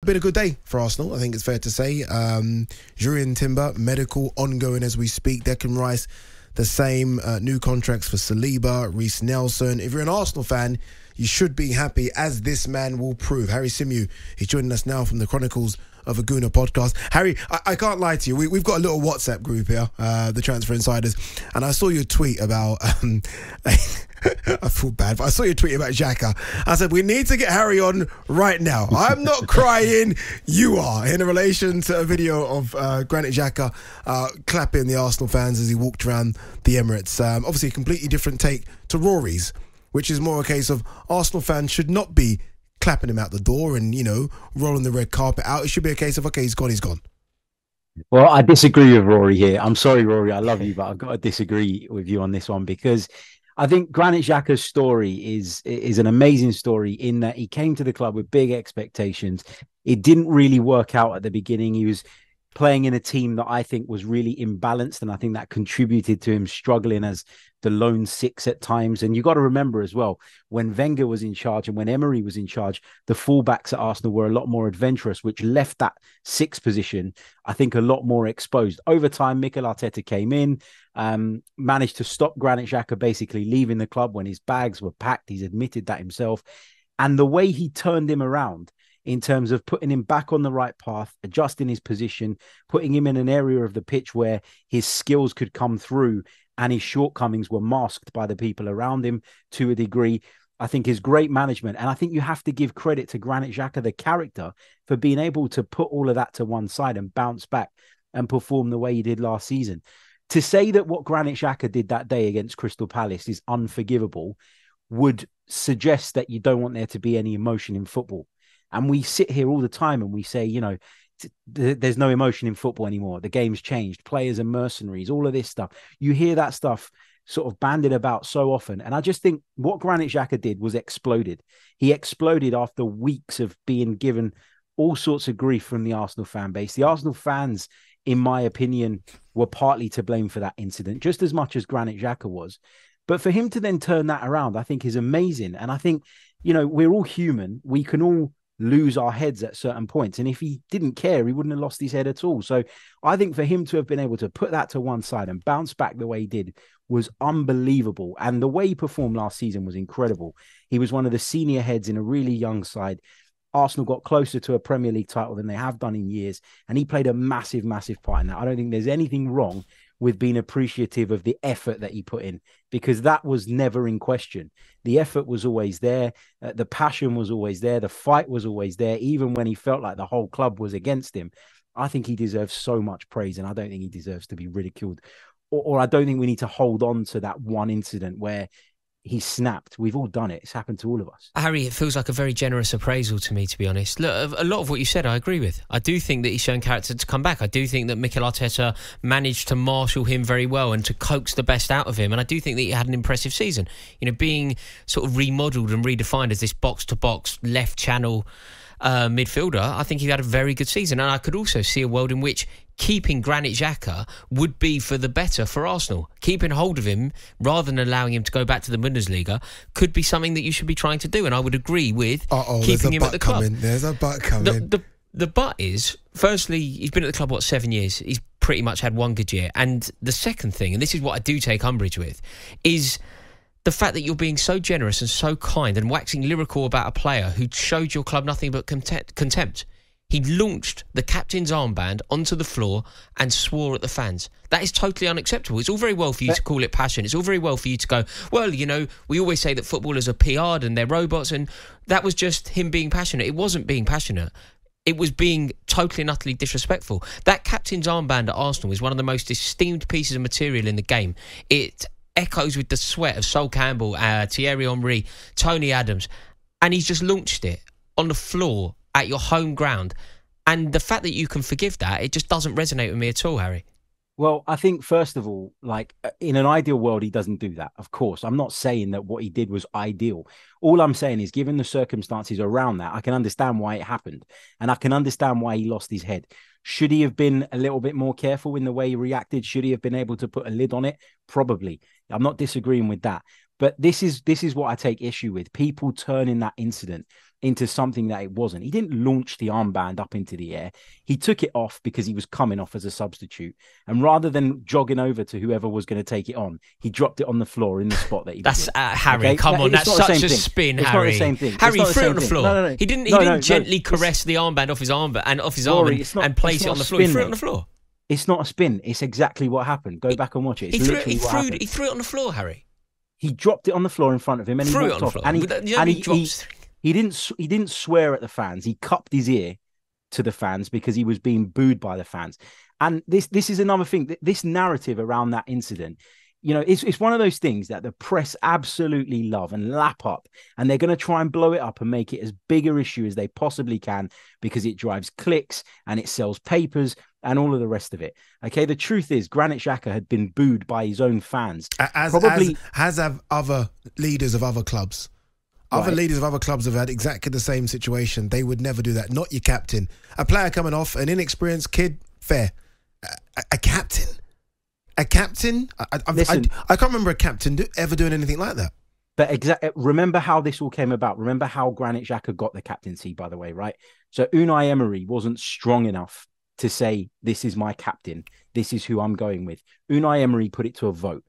been a good day for Arsenal, I think it's fair to say. Jurriën Timber, medical, ongoing as we speak. Declan Rice, the same. New contracts for Saliba, Reece Nelson. If you're an Arsenal fan, you should be happy, as this man will prove. Harry Symeou, he's joining us now from the Chronicles of a Gooner podcast. Harry, I can't lie to you. We've got a little WhatsApp group here, the Transfer Insiders, and I saw your tweet about... I feel bad, but I saw your tweet about Xhaka. I said, we need to get Harry on right now. I'm not crying, you are, in relation to a video of Granit Xhaka clapping the Arsenal fans as he walked around the Emirates. Obviously, a completely different take to Rory's, which is more a case of Arsenal fans should not be clapping him out the door and, rolling the red carpet out. It should be a case of, okay, he's gone, he's gone. Well, I disagree with Rory here. I'm sorry, Rory, I love you, but I've got to disagree with you on this one, because I think Granit Xhaka's story is an amazing story in that he came to the club with big expectations. It didn't really work out at the beginning. He was playing in a team that I think was really imbalanced, and I think that contributed to him struggling as the lone six at times. And you got to remember as well, when Wenger was in charge and when Emery was in charge, the fullbacks at Arsenal were a lot more adventurous, which left that sixth position, I think, a lot more exposed. Over time, Mikel Arteta came in, managed to stop Granit Xhaka basically leaving the club when his bags were packed. He's admitted that himself. And the way he turned him around in terms of putting him back on the right path, adjusting his position, putting him in an area of the pitch where his skills could come through and his shortcomings were masked by the people around him to a degree, I think is great management. And I think you have to give credit to Granit Xhaka, the character, for being able to put all of that to one side and bounce back and perform the way he did last season. To say that what Granit Xhaka did that day against Crystal Palace is unforgivable would suggest that you don't want there to be any emotion in football. And we sit here all the time and we say, there's no emotion in football anymore. The game's changed. Players are mercenaries, all of this stuff. You hear that stuff sort of bandied about so often. And I just think what Granit Xhaka did was exploded. He exploded after weeks of being given all sorts of grief from the Arsenal fan base. The Arsenal fans, in my opinion, were partly to blame for that incident, just as much as Granit Xhaka was. But for him to then turn that around, I think is amazing. And I think, we're all human. We can all lose our heads at certain points. And if he didn't care, he wouldn't have lost his head at all. So I think for him to have been able to put that to one side and bounce back the way he did was unbelievable. And the way he performed last season was incredible. He was one of the senior heads in a really young side. Arsenal got closer to a Premier League title than they have done in years. And he played a massive, massive part in that. I don't think there's anything wrong with being appreciative of the effort that he put in, because that was never in question. The effort was always there. The passion was always there. The fight was always there, even when he felt like the whole club was against him. I think he deserves so much praise, and I don't think he deserves to be ridiculed. Or I don't think we need to hold on to that one incident where he snapped. We've all done it. It's happened to all of us. Harry, it feels like a very generous appraisal to me, to be honest. Look, a lot of what you said I agree with. I do think that he's shown character to come back. I do think that Mikel Arteta managed to marshal him very well and to coax the best out of him. And I do think that he had an impressive season. Being sort of remodelled and redefined as this box-to-box left channel midfielder, I think he had a very good season. And I could also see a world in which keeping Granit Xhaka would be for the better for Arsenal. Keeping hold of him rather than allowing him to go back to the Bundesliga could be something that you should be trying to do. And I would agree with keeping him at the club. There's a but coming. The but is, firstly, he's been at the club, 7 years? He's pretty much had one good year. And the second thing, and this is what I do take umbrage with, is the fact that you're being so generous and so kind and waxing lyrical about a player who showed your club nothing but contempt. He launched the captain's armband onto the floor and swore at the fans. That is totally unacceptable. It's all very well for you to call it passion. It's all very well for you to go, well, we always say that footballers are PR'd and they're robots, and that was just him being passionate. It wasn't being passionate. It was being totally and utterly disrespectful. That captain's armband at Arsenal is one of the most esteemed pieces of material in the game. It echoes with the sweat of Sol Campbell, Thierry Henry, Tony Adams, and he's just launched it on the floor at your home ground. And the fact that you can forgive that, it just doesn't resonate with me at all, Harry. Well, I think, first of all, in an ideal world, he doesn't do that. Of course, I'm not saying that what he did was ideal. All I'm saying is, given the circumstances around that, I can understand why it happened. And I can understand why he lost his head. Should he have been a little bit more careful in the way he reacted? Should he have been able to put a lid on it? Probably. I'm not disagreeing with that. But this is what I take issue with. People turning that incident into something that it wasn't. He didn't launch the armband up into the air. He took it off because he was coming off as a substitute. And rather than jogging over to whoever was going to take it on, he dropped it on the floor in the spot that he was in. Harry, come on. That's such a spin, Harry. It's not the same thing. Harry, he threw it on the floor. No. He didn't gently caress the armband off his arm and off his arm and place it on the floor. He threw it on the floor. It's not a spin. It's exactly what happened. Go back and watch it. He threw it on the floor, Harry. He dropped it on the floor in front of him and he walked off. And he didn't swear at the fans. He cupped his ear to the fans because he was being booed by the fans. And this is another thing. This narrative around that incident, you know, it's one of those things that the press absolutely love and lap up, and they're going to try and blow it up and make it as big an issue as they possibly can because it drives clicks and it sells papers and all of the rest of it. Okay, the truth is Granit Xhaka had been booed by his own fans. As have other leaders of other clubs. Other leaders of other clubs have had exactly the same situation. They would never do that. Not your captain. A player coming off, an inexperienced kid, fair. A captain? I can't remember a captain ever doing anything like that. But remember how this all came about. Remember how Granit Xhaka got the captaincy, by the way, right? So Unai Emery wasn't strong enough to say, this is my captain. This is who I'm going with. Unai Emery put it to a vote.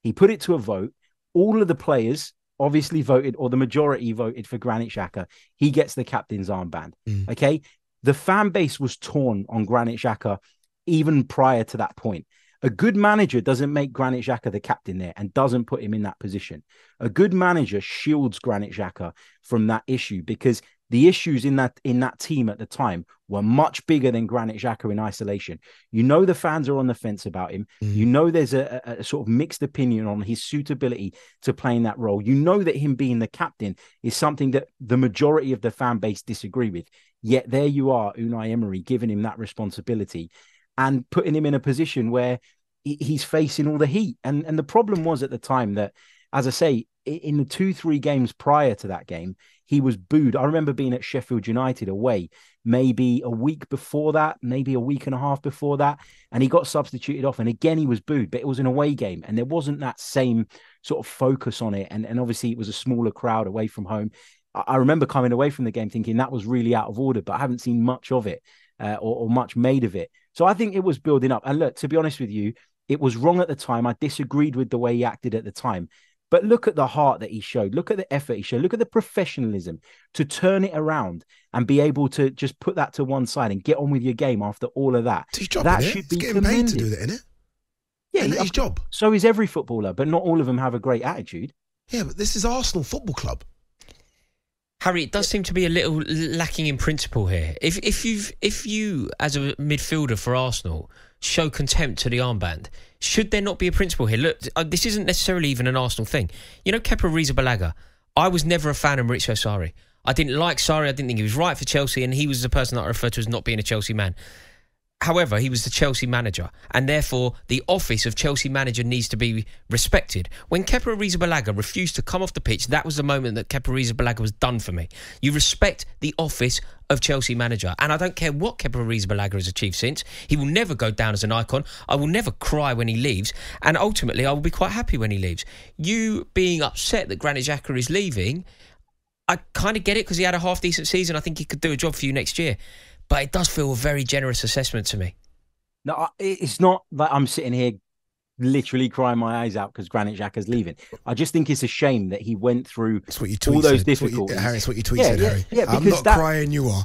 He put it to a vote. All of the players obviously voted, or the majority voted for Granit Xhaka. He gets the captain's armband. Okay? The fan base was torn on Granit Xhaka even prior to that point. A good manager doesn't make Granit Xhaka the captain there and doesn't put him in that position. A good manager shields Granit Xhaka from that issue because the issues in that team at the time were much bigger than Granit Xhaka in isolation. You know the fans are on the fence about him. You know there's a sort of mixed opinion on his suitability to playing that role. You know that him being the captain is something that the majority of the fan base disagree with. Yet there you are, Unai Emery, giving him that responsibility and putting him in a position where he's facing all the heat. And the problem was at the time that, as I say, in the 2-3 games prior to that game, he was booed. I remember being at Sheffield United away, maybe a week before that, maybe a week and a half before that, and he got substituted off. And again, he was booed, but it was an away game, and there wasn't that same sort of focus on it. And obviously, it was a smaller crowd away from home. I remember coming away from the game thinking that was really out of order, but I haven't seen much of it or much made of it. So I think it was building up. And look, to be honest with you, it was wrong at the time. I disagreed with the way he acted at the time. But look at the heart that he showed. Look at the effort he showed. Look at the professionalism to turn it around and be able to just put that to one side and get on with your game after all of that. It's his job, that should be getting paid to do that, isn't it? Yeah, that's his job. So is every footballer, but not all of them have a great attitude. Yeah, but this is Arsenal Football Club. Harry, it does seem to be a little lacking in principle here. If you as a midfielder for Arsenal show contempt to the armband, should there not be a principle here? Look, this isn't necessarily even an Arsenal thing. You know, Kepa Arrizabalaga, I was never a fan of Maurizio Sarri. I didn't like Sarri. I didn't think he was right for Chelsea, and he was the person that I refer to as not being a Chelsea man. However, he was the Chelsea manager, and therefore the office of Chelsea manager needs to be respected. When Kepa Arrizabalaga refused to come off the pitch, that was the moment that Kepa Arrizabalaga was done for me. You respect the office of Chelsea manager, and I don't care what Kepa Arrizabalaga has achieved since. He will never go down as an icon. I will never cry when he leaves, and ultimately I will be quite happy when he leaves. You being upset that Granit Xhaka is leaving, I kind of get it because he had a half-decent season. I think he could do a job for you next year. But it does feel a very generous assessment to me. No, it's not that I'm sitting here literally crying my eyes out because Granit Xhaka's leaving. I just think it's a shame that he went through all those difficulties. Harry, it's what you tweeted, Harry. Yeah, I'm not crying, you are.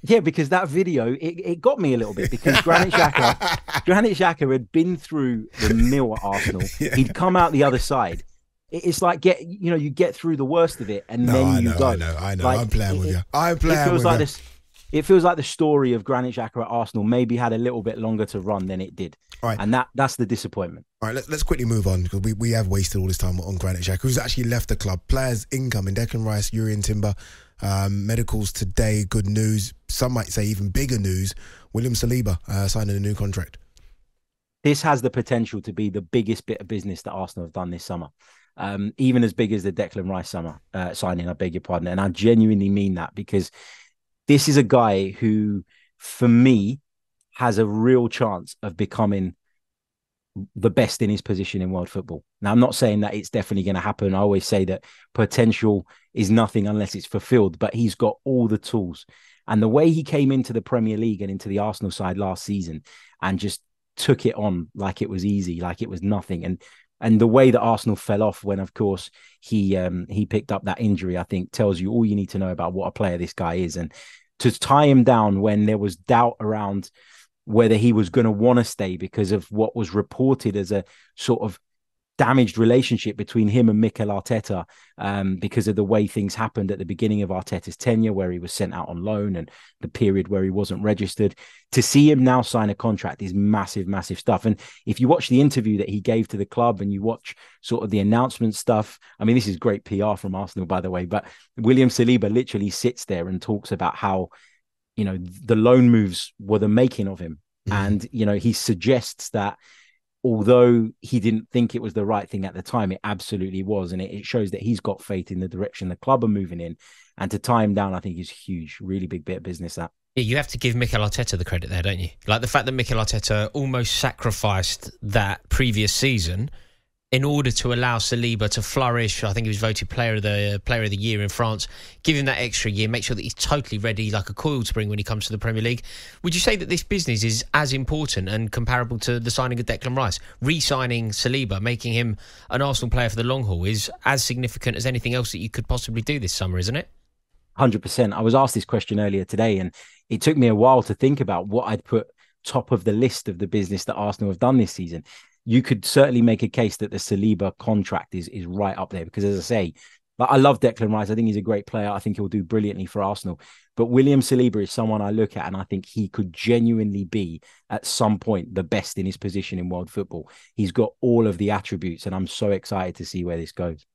Yeah, because that video, it got me a little bit because Granit Xhaka had been through the mill at Arsenal. Yeah. He'd come out the other side. It's like you get through the worst of it and then you go. I know. Like, I'm playing with you. I'm playing with you. It feels like the story of Granit Xhaka at Arsenal maybe had a little bit longer to run than it did. All right. And that's the disappointment. All right, let's quickly move on because we have wasted all this time on Granit Xhaka, who's actually left the club. Players incoming: Declan Rice, Urian Timber, medicals today. Good news. Some might say even bigger news. William Saliba signing a new contract. This has the potential to be the biggest bit of business that Arsenal have done this summer. Even as big as the Declan Rice summer signing, I beg your pardon. And I genuinely mean that because this is a guy who, for me, has a real chance of becoming the best in his position in world football. Now, I'm not saying that it's definitely going to happen. I always say that potential is nothing unless it's fulfilled, but he's got all the tools. And the way he came into the Premier League and into the Arsenal side last season and just took it on like it was easy, like it was nothing. And the way that Arsenal fell off when, of course, he picked up that injury, I think tells you all you need to know about what a player this guy is. And to tie him down when there was doubt around whether he was going to want to stay because of what was reported as a sort of damaged relationship between him and Mikel Arteta, because of the way things happened at the beginning of Arteta's tenure, where he was sent out on loan and the period where he wasn't registered. To see him now sign a contract is massive, massive stuff. And if you watch the interview that he gave to the club and you watch sort of the announcement stuff, I mean, this is great PR from Arsenal, by the way, but William Saliba literally sits there and talks about how, you know, the loan moves were the making of him. And, you know, he suggests that although he didn't think it was the right thing at the time, it absolutely was. And it shows that he's got faith in the direction the club are moving in. And to tie him down, I think is huge. Really big bit of business, that. Yeah, you have to give Mikel Arteta the credit there, don't you? Like the fact that Mikel Arteta almost sacrificed that previous season in order to allow Saliba to flourish. I think he was voted player of the year in France. Give him that extra year, make sure that he's totally ready, like a coiled spring when he comes to the Premier League. Would you say that this business is as important and comparable to the signing of Declan Rice? Re-signing Saliba, making him an Arsenal player for the long haul, is as significant as anything else that you could possibly do this summer, isn't it? 100%. I was asked this question earlier today, and it took me a while to think about what I'd put top of the list of the business that Arsenal have done this season. You could certainly make a case that the Saliba contract is right up there because, as I say, I love Declan Rice. I think he's a great player. I think he'll do brilliantly for Arsenal. But William Saliba is someone I look at and I think he could genuinely be, at some point, the best in his position in world football. He's got all of the attributes, and I'm so excited to see where this goes.